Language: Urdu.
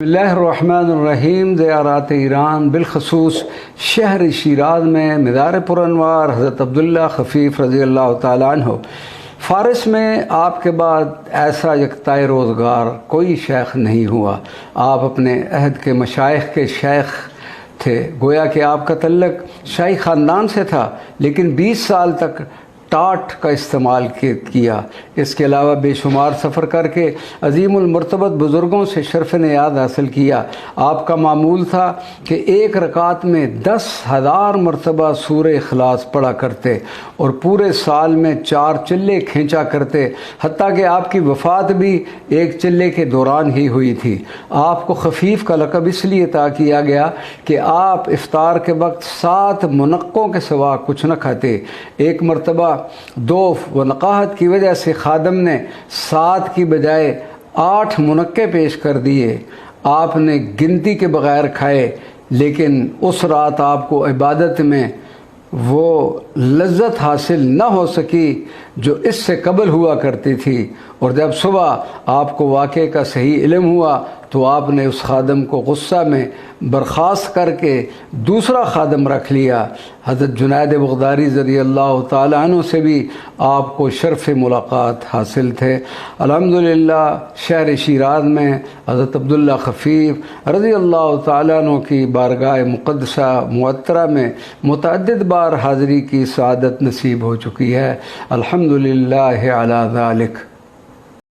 بسم اللہ الرحمن الرحیم۔ زیارات ایران بالخصوص شہر شیراز میں مزار پرانوار حضرت عبداللہ خفیف رضی اللہ تعالیٰ عنہ۔ فارس میں آپ کے بعد ایسا یکتائے روزگار کوئی شیخ نہیں ہوا۔ آپ اپنے عہد کے مشائخ کے شیخ تھے، گویا کہ آپ کا تعلق شاہی خاندان سے تھا، لیکن 20 سال تک ٹاٹ کا استعمال کیا۔ اس کے علاوہ بے شمار سفر کر کے عظیم المرتبت بزرگوں سے شرف نیاز حاصل کیا۔ آپ کا معمول تھا کہ ایک رکعت میں 10,000 مرتبہ سورہ اخلاص پڑھا کرتے اور پورے سال میں 4 چلے کھینچا کرتے، حتیٰ کہ آپ کی وفات بھی ایک چلے کے دوران ہی ہوئی تھی۔ آپ کو خفیف کا لقب اس لیے عطا کیا گیا کہ آپ افطار کے وقت 7 منقوں کے سوا کچھ نہ کھاتے۔ ایک مرتبہ دوف و نقاہت کی وجہ سے خادم نے 7 کی بجائے 8 منقے پیش کر دیے۔ آپ نے گنتی کے بغیر کھائے، لیکن اس رات آپ کو عبادت میں وہ لذت حاصل نہ ہو سکی جو اس سے قبل ہوا کرتی تھی، اور جب صبح آپ کو واقعے کا صحیح علم ہوا تو آپ نے اس خادم کو غصہ میں برخاست کر کے دوسرا خادم رکھ لیا۔ حضرت جنید بغدادی رضی اللہ تعالیٰ عنہ سے بھی آپ کو شرف ملاقات حاصل تھے۔ الحمدللہ شہر شیراز میں حضرت عبداللہ خفیف رضی اللہ تعالیٰ عنہ کی بارگاہ مقدسہ معطرہ میں متعدد بار حاضری کی سعادت نصیب ہو چکی ہے۔ الحمدللہ علی ذالک۔